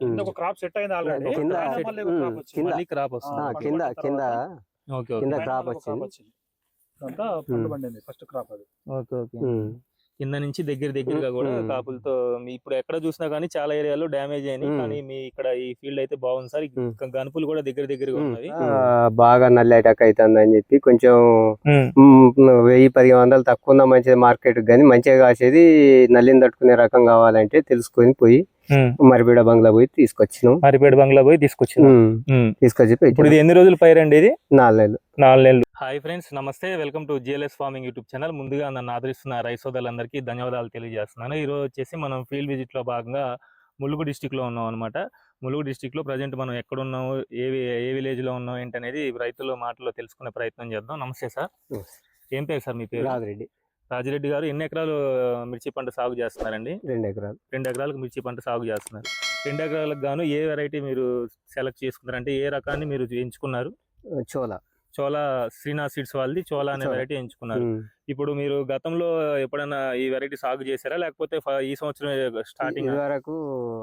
కింద ఒక crop set అయింది ఆల్రెడీ. కింద మళ్ళీ ఒక క్రాప్ వచ్చింది. మళ్ళీ క్రాప్ వస్తుంది. కింద కింద ఓకే ఓకే కింద పైన క్రాప్ మళ్ళీ ఒక crop వచ్చింది. ఇదంతా పండు పండింది ఫస్ట్ క్రాప్ అది. ఓకే ఓకే కింద నుంచి దగ్గరగా కూడా కాపులతో ఇప్పుడు ఎక్కడ చూసినా కానీ చాలా ఏరియాలో డ్యామేజ్ అయినాయి. కానీ మీ ఇక్కడ ఈ ఫీల్డ్ అయితే బాగుంది సార్. గనుపులు కూడా దగ్గరగా ఉన్నవి. బాగా నల్లి అటాక్ అవుతుంది అని చెప్పి కొంచెం 1000-1500 తక్కువ ఉన్న మంచిది మార్కెట్ కానీ మంచిగా కాసేది నల్లిని తట్టుకునే రకం కావాలంటే తెలుసుకొని పోయి మరిపేడ బంగ్లా పోయి తీసుకొచ్చినాం. మరిపేడ బంగ్లా పోయి తీసుకొచ్చి ఇప్పుడు ఇది ఎన్ని రోజులు పైరండి? ఇది 4 నెలలు. హాయ్ ఫ్రెండ్స్, నమస్తే. Welcome to GLS farming YouTube channel. ముందుగా నన్ను ఆదరిస్తున్న రైతు సోదరులందరికీ ధన్యవాదాలు తెలియజేస్తున్నాను. ఈరోజు వచ్చేసి మనం ఫీల్డ్ విజిట్ లో భాగంగా ములుగు డిస్టిక్ లో ఉన్నాం అనమాట. ములుగు డిస్టిక్ లో ప్రజెంట్ మనం ఎక్కడ ఉన్నాము, ఏ విలేజ్ లో ఉన్నాం ఏంటనేది రైతుల మాటల్లో తెలుసుకునే ప్రయత్నం చేద్దాం. నమస్తే సార్, ఏం పేరు సార్ మీ పేరు? రాజిరెడ్డి గారు. ఎన్ని ఎకరాలు మిర్చి పంట సాగు చేస్తున్నారండి? 2 ఎకరాలు. 2 ఎకరాలకు మిర్చి పంట సాగు చేస్తున్నారు. 2 ఎకరాలకు గాను ఏ వెరైటీ మీరు సెలెక్ట్ చేసుకున్నారు, అంటే ఏ రకాన్ని మీరు ఎంచుకున్నారు? చోలా శ్రీనాథ్ సీడ్స్ వాళ్ళది చోలా అనే వెరైటీ ఎంచుకున్నారు. ఇప్పుడు మీరు గతంలో ఎప్పుడైనా ఈ వెరైటీ సాగు చేశారా, లేకపోతే ఈ సంవత్సరం స్టార్టింగ్? వరకు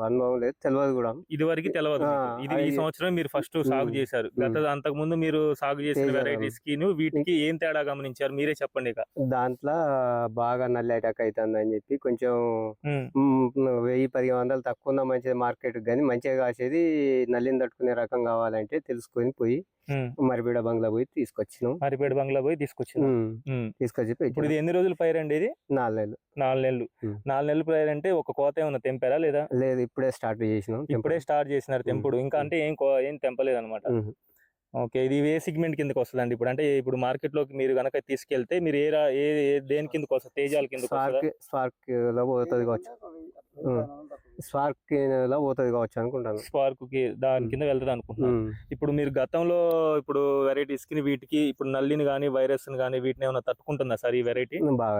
అనుభవం లేదు, తెలియదు కూడా. ఇది వరకు తెలియదు. ఇది ఈ సంవత్సరం మీరు ఫస్ట్ సాగు చేశారు. అంతకు ముందు మీరు సాగు చేసిన వెరైటీస్ కి వీటికి ఏం తేడా గమనించారు, మీరే చెప్పండి. ఇక దాంట్లో బాగా నల్లి అటాక్ అవుతుంది అని చెప్పి కొంచెం 1000-1500 తక్కువ ఉన్న మంచిది మార్కెట్ కానీ మంచిగా కాసేది నల్లిని తట్టుకునే రకం కావాలంటే తెలుసుకొని పోయి మరిపేడ బంగ్లా పోయి తీసుకొచ్చినాం. తీసుకొచ్చి ఇప్పుడు ఇది ఎన్ని రోజులు పైరండి? ఇది 4 నెలలు. 4 నెలలు. 4 నెలలు పైరు అంటే ఒక కోత ఏమన్నా తెంపారా లేదా? లేదు, ఇప్పుడే స్టార్ట్ చేసినాం. ఇప్పుడే స్టార్ట్ చేసినారు తెంపుడు. ఇంకా అంటే ఏం తెంపలేదు అనమాట. ఓకే, ఇది ఏ సిగ్మెంట్ కిందకి వస్తుందండి? ఇప్పుడు అంటే ఇప్పుడు మార్కెట్ లోకి మీరు గనక తీసుకెళ్తే మీరు దేని కిందకి వస్తుంది? తేజాల కిందకి స్పార్క్ లో పోతుంది కావచ్చు. స్పార్క్ లో పోతుంది కావచ్చు అనుకుంటాను. స్పార్క్ కి దాని కింద వెళ్తుంది అనుకుంటున్నాను. ఇప్పుడు మీరు గతంలో ఇప్పుడు వెరైటీస్ కి వీటికి ఇప్పుడు నల్లిని గానీ వైరస్ గానీ వీటిని ఏమైనా తట్టుకుంటుందా సార్ ఈ వెరైటీ? బాగా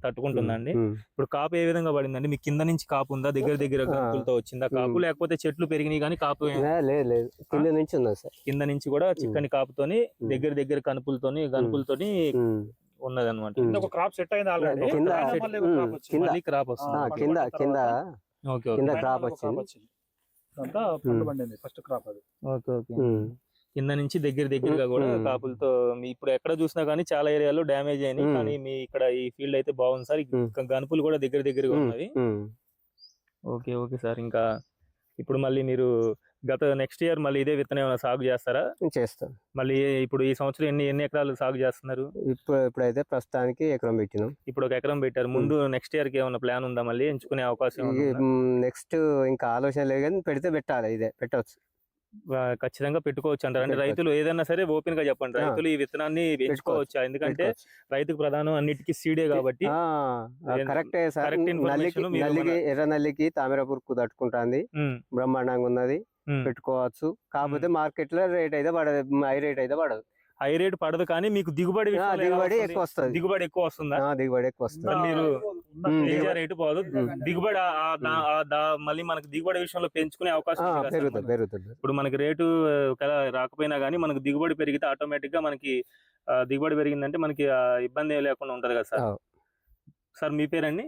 తట్టుకుంటుందండి. ఇప్పుడు కాపు ఏ విధంగా పడిందండి? మీకు కింద నుంచి కాపు ఉందా? దగ్గర గనుపులతో వచ్చిందా కాపు, లేకపోతే చెట్లు పెరిగినాయి కానీ కాపు? లేదు, కింద నుంచి ఉంది సార్. కింద నుంచి కూడా చిక్కని కాపుతోని దగ్గర గనుపులతోని ఉన్నది అనమాట. కింద ఒక క్రాప్ సెట్ అయింది ఆల్రెడీ. మళ్ళీ క్రాప్ వస్తుంది. కింద క్రాప్ వచ్చింది. ఇదంతా పండు పండింది ఫస్ట్ క్రాప్ అది. Okay okay. కింద నుంచి దగ్గరగా కూడా కాపులతో ఇప్పుడు ఎక్కడ చూసినా కానీ చాలా ఏరియాలో డ్యామేజ్ అయినాయి. కానీ మీ ఇక్కడ ఈ ఫీల్డ్ అయితే బాగుంది సార్. గనుపులు కూడా దగ్గరగా ఉన్నవి. Okay okay sir. ఇంకా ఇప్పుడు మళ్ళీ మీరు నెక్స్ట్ ఇయర్ మళ్ళీ ఇదే విత్తనం ఏమైనా సాగు చేస్తారా? చేస్తాం. మళ్ళీ ఇప్పుడు ఈ సంవత్సరం ఎన్ని ఎకరాలు సాగు చేస్తున్నారు? ఇప్పుడైతే ప్రస్తుతానికి ఎకరం పెట్టినాం. ఇప్పుడు 1 ఎకరం పెట్టారు. ముందు నెక్స్ట్ ఇయర్ కి ఏమైనా ప్లాన్ ఉందా? మళ్ళీ ఎంచుకునే అవకాశం? నెక్స్ట్ ఇంకా ఆలోచన లేదు, కానీ పెడితే పెట్టాలి. ఇదే పెట్టవచ్చు, ఖచ్చితంగా పెట్టుకోవచ్చు అంటారు. అంటే రైతులు ఏదైనా సరే ఓపెన్ గా చెప్పండి, రైతులు ఈ విత్తనాన్ని ఎంచుకోవచ్చా? ఎందుకంటే రైతుకు ప్రధానం అన్నిటికీ సీడే కాబట్టి. కరెక్టే సార్. ఎర్ర నల్లికి తామర పురుగు తట్టుకుంటుంది, బ్రహ్మాండంగా ఉన్నది, పెట్టుకోవచ్చు. కాకపోతే మార్కెట్ లో రేట్ అయితే పడదు, హై రేట్ అయితే పడదు. హై రేట్ పడదు, కానీ మీకు దిగుబడి ఎక్కువ వస్తుంది. దిగుబడి ఎక్కువ వస్తుందా? దిగుబడి ఎక్కువ వస్తుంది. మీరు రేటు పోదు, దిగుబడి మళ్ళీ మనకి దిగుబడి విషయంలో పెంచుకునే అవకాశం పెరుగుతుంది. ఇప్పుడు మనకి రేటు రాకపోయినా కానీ మనకు దిగుబడి పెరిగితే ఆటోమేటిక్ గా మనకి దిగుబడి పెరిగిందంటే మనకి ఇబ్బంది లేకుండా ఉంటది కదా సార్. సార్ మీ పేరండి?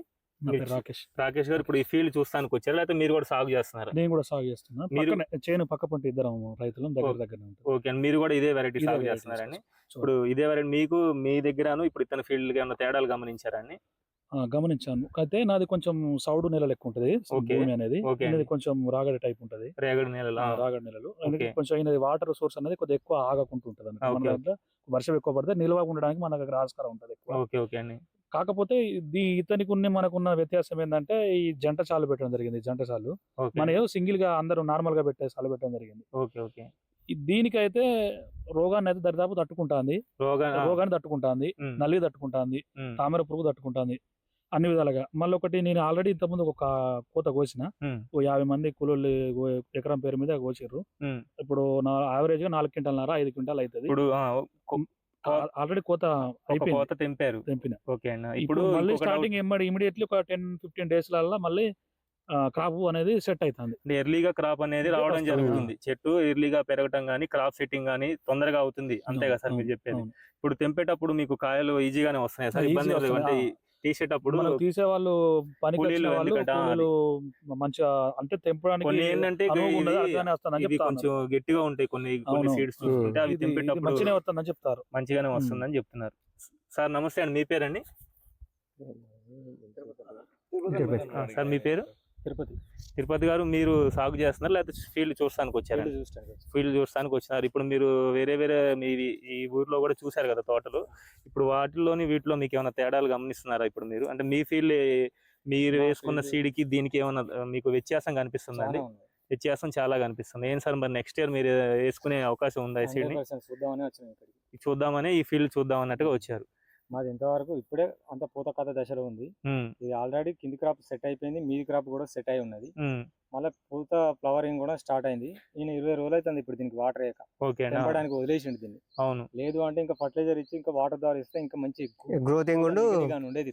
రాకేష్ గారు. ఇప్పుడు ఈ ఫీల్డ్ చూస్తానికి వచ్చారు, లేకపోతే మీరు కూడా సాగు చేస్తున్నారు? నేను కూడా సాగు చేస్తున్నా. మీరు చేను పక్క పంట ఇద్దరం రైతులు దగ్గర. ఓకే అండి. మీరు కూడా ఇదే వెరైటీ సాగు చేస్తున్నారండి? ఇప్పుడు ఇదే వెరైటీ మీకు మీ దగ్గరను ఇప్పుడు ఇతని ఫీల్డ్ ఏమైనా తేడాలు గమనించారండి? గమనించాను. అయితే నాది కొంచెం సౌడు నేలలు ఎక్కువ ఉంటది, భూమి అనేది కొంచెం రాగడి టైప్ ఉంటది. రాగడి నేలలు కొంచెం అయినది వాటర్ సోర్స్ అనేది కొద్దిగా ఎక్కువ ఆగకుండా ఉంటది. వర్షం ఎక్కువ పడితే నిల్వ ఉండడానికి మన దగ్గర ఆస్కారం ఉంటది ఎక్కువ. కాకపోతే ఇతనికి మనకున్న వ్యత్యాసం ఏంటంటే ఈ జంట చాలు పెట్టడం జరిగింది. జంట చాలు మన ఏదో సింగిల్ గా అందరూ నార్మల్ గా పెట్టే చాలు పెట్టడం జరిగింది. దీనికైతే రోగాన్ని అయితే దరిదాపు తట్టుకుంటుంది, రోగాన్ని తట్టుకుంటుంది, నల్లి తట్టుకుంటుంది, తామర పురుగు తట్టుకుంటుంది అన్ని విధాలుగా. మళ్ళీ ఒకటి, నేను ఆల్రెడీ ఇంతకుముందు ఒక కోత కోసిన, 50 మంది కూలీలు ఎకరం పేరు మీద కోసిర్రు. ఇప్పుడు యావరేజ్ గా 4 క్వింటాల్ 5 క్వింటాల్ అవుతుంది. ఆల్రెడీ కోత తెంపిన. ఇప్పుడు మళ్ళీ స్టార్టింగ్ ఇమీడియట్లీ ఒక 10-15 డేస్ లలో మళ్ళీ క్రాప్ అనేది సెట్ అవుతుంది. ఎర్లీగా క్రాప్ అనేది రావడం జరుగుతుంది. చెట్టు ఎర్లీగా పెరగటం గానీ క్రాప్ సెట్టింగ్ గానీ తొందరగా అవుతుంది, అంతే కదా సార్ మీరు చెప్పేది? ఇప్పుడు తెంపేటప్పుడు మీకు కాయలు ఈజీగానే వస్తున్నాయి సార్? ఇబ్బంది అంటే తీసేటప్పుడు మనం తీసే వాళ్ళు పనికి కూలీలు వచ్చిన వాళ్ళు ఎందుకంటే కూలీలు మంచిగా అంటే తెంపడానికి కొన్ని ఏంటంటే అనువుగా ఉండదు, అట్లానే వస్తుందని ఇవి చెప్తా కొంచెం గట్టిగా ఉంటాయి, కొన్ని అవును. సీడ్స్ చూసుకుంటే అవి ఇది తెంపేటప్పుడు మంచిగానే వస్తుందని చెప్తారు. మంచిగానే వస్తుందని చెప్తున్నారు. సార్ నమస్తే అండి, మీ పేరండి? సార్ మీ పేరు? తిరుపతి. తిరుపతి గారు, మీరు సాగు చేస్తున్నారు లేకపోతే ఫీల్డ్ చూస్తానికి వచ్చారు? ఫీల్డ్ చూస్తానికి వచ్చినారు. ఇప్పుడు మీరు వేరే వేరే మీ ఈ ఊర్లో కూడా చూసారు కదా తోటలు, ఇప్పుడు వాటిల్లోని వీటిలో మీకు ఏమైనా తేడాలు గమనిస్తున్నారా? ఇప్పుడు మీరు అంటే మీ ఫీల్డ్ మీరు వేసుకున్న సీడ్కి దీనికి ఏమైనా మీకు వ్యత్యాసం కనిపిస్తుందండి? వ్యత్యాసం చాలా కనిపిస్తుంది. ఏం సార్ మరి నెక్స్ట్ ఇయర్ మీరు వేసుకునే అవకాశం ఉందా ఈ సీడ్ని? చూద్దామని ఈ ఫీల్డ్ చూద్దాం అన్నట్టుగా వచ్చారు. మాది ఇంతవరకు ఇప్పుడే అంత పూత కథ దశలో ఉంది. ఇది ఆల్రెడీ కింది క్రాప్ సెట్ అయిపోయింది, మీది క్రాప్ కూడా సెట్ అయి ఉన్నది. మళ్ళీ పూత ఫ్లవరింగ్ కూడా స్టార్ట్ అయింది. ఈయన 20 రోజులు అవుతుంది ఇప్పుడు దీనికి వాటర్ వేయక, తెంపడానికి వదిలేసిండు దీన్ని. అవును, లేదు అంటే ఇంకా ఫర్టిలైజర్ ఇచ్చి ఇంకా వాటర్ ద్వారా ఇస్తే ఇంకా మంచి గ్రోతింగ్ ఉండేది.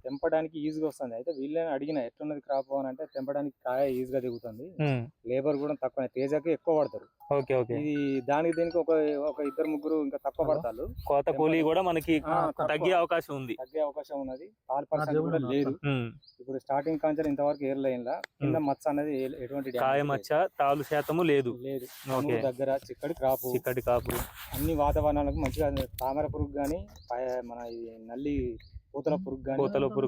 తెంపడానికి ఈజీగా వస్తుంది. అయితే వీళ్ళని అడిగిన ఎట్లున్నది క్రాప్ అని అంటే తెంపడానికి కాయ ఈజీగా దిగుతుంది, లేబర్ కూడా తక్కువ, తేజకి ఎక్కువ పడతారు. ఇది దానికి దీనికి ఒక ఇద్దరు ముగ్గురు ఇంకా తక్కువ పడతారు. కోత కూలీ కూడా మనకి తగ్గే అవకాశం ఉంది, ఉన్నది. 4% కూడా లేదు. ఇప్పుడు స్టార్టింగ్ కాంచెల్ ఇంతవరకు ఎయిర్ లైన్ లా కింద మచ్చ అనేది ఎటువంటి కాయ మచ్చ తాలు శాతము లేదు. దగ్గర చిక్కడి క్రాపు అన్ని వాతావరణాలకు మంచిగా. తామర పురుగు గానీ మన నల్లి పూతల పురుగు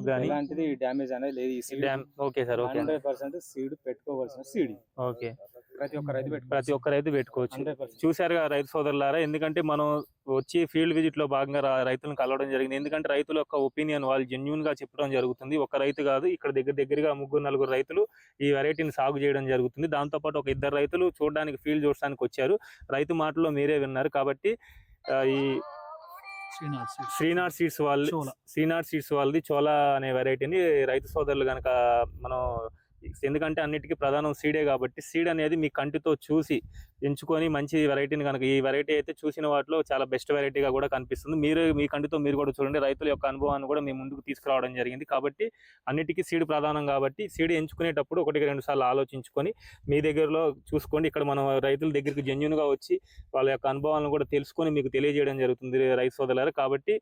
గానీ ఇలాంటిది డ్యామేజ్ అనేది లేదు. ఈ సీడ్ 100% సీడ్ పెట్టుకోవాల్సిన సీడ్. ప్రతి ఒక్క రైతు పెట్టుకోవచ్చు. చూసారుగా రైతు సోదరులారా, ఎందుకంటే మనం వచ్చి ఫీల్డ్ విజిట్ లో భాగంగా రైతులను కలవడం జరిగింది. ఎందుకంటే రైతుల యొక్క ఒపీనియన్ వాళ్ళు జెన్యూన్ గా చెప్పడం జరుగుతుంది. ఒక రైతు కాదు, ఇక్కడ దగ్గరగా 3-4 రైతులు ఈ వెరైటీని సాగు చేయడం జరుగుతుంది. దాంతో పాటు ఒక 2 రైతులు చూడడానికి ఫీల్డ్ చూడడానికి వచ్చారు. రైతు మాటల్లో మీరే విన్నారు. కాబట్టి ఈ శ్రీనాథ్ సీడ్స్ వాళ్ళది చోలా అనే వెరైటీని రైతు సోదరులు కనుక మనం, ఎందుకంటే అన్నిటికీ ప్రధానం సీడే కాబట్టి సీడ్ అనేది మీ కంటితో చూసి ఎంచుకొని మంచి వెరైటీని కనుక, ఈ వెరైటీ అయితే చూసిన వాటిలో చాలా బెస్ట్ వెరైటీగా కూడా కనిపిస్తుంది. మీరు మీ కంటితో మీరు కూడా చూడండి. రైతుల యొక్క అనుభవాన్ని కూడా మీ ముందుకు తీసుకురావడం జరిగింది. కాబట్టి అన్నిటికీ సీడ్ ప్రధానం కాబట్టి సీడ్ ఎంచుకునేటప్పుడు 1-2 సార్లు ఆలోచించుకొని మీ దగ్గరలో చూసుకోండి. ఇక్కడ మనం రైతుల దగ్గరికి జెన్యూన్గా వచ్చి వాళ్ళ యొక్క అనుభవాలను కూడా తెలుసుకొని మీకు తెలియజేయడం జరుగుతుంది రైతు సోదరులారా. కాబట్టి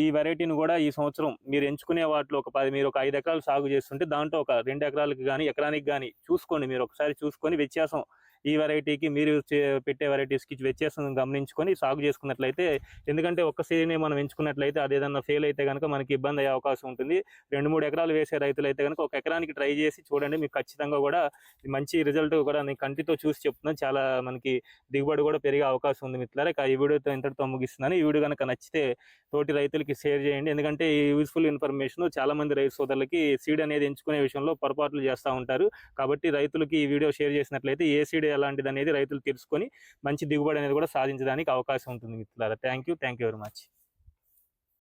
ఈ వెరైటీని కూడా ఈ సంవత్సరం మీరు ఎంచుకునే వాటిలో మీరు ఒక 5 ఎకరాలు సాగు చేస్తుంటే దాంట్లో ఒక 2 ఎకరాలకి కానీ ఎకరానికి కానీ చూసుకోండి. మీరు ఒకసారి చూసుకొని వ్యత్యాసం ఈ వెరైటీకి మీరు పెట్టే వెరైటీస్కి వ్యత్యాసం గమనించుకొని సాగు చేసుకున్నట్లయితే, ఎందుకంటే ఒక్క సీజనే మనం ఎంచుకున్నట్లయితే అది ఏదన్నా ఫెయిల్ అయితే కనుక మనకి ఇబ్బంది అయ్యే అవకాశం ఉంటుంది. 2-3 ఎకరాలు వేసే రైతులు అయితే కనుక 1 ఎకరానికి ట్రై చేసి చూడండి. మీకు ఖచ్చితంగా కూడా మంచి రిజల్ట్ కూడా నేను కంటితో చూసి చెప్తున్నాను. చాలా మనకి దిగుబడి కూడా పెరిగే అవకాశం ఉంది మిత్రులారా. ఈ వీడియోతో ఇంతటితో ముగిస్తున్నాను. ఈ వీడియో కనుక నచ్చితే తోటి రైతులకి షేర్ చేయండి. ఎందుకంటే ఈ యూస్ఫుల్ ఇన్ఫర్మేషన్ చాలా మంది రైతు సోదరులకి సీడ్ అనేది ఎంచుకునే విషయంలో పొరపాట్లు చేస్తూ ఉంటారు. కాబట్టి రైతులకి ఈ వీడియో షేర్ చేసినట్లయితే ఏ సీడ్ ఎలాంటిది అనేది రైతులు తెలుసుకొని మంచి దిగుబడి అనేది కూడా సాధించడానికి అవకాశం ఉంటుంది మిత్రులారా. Thank you very much.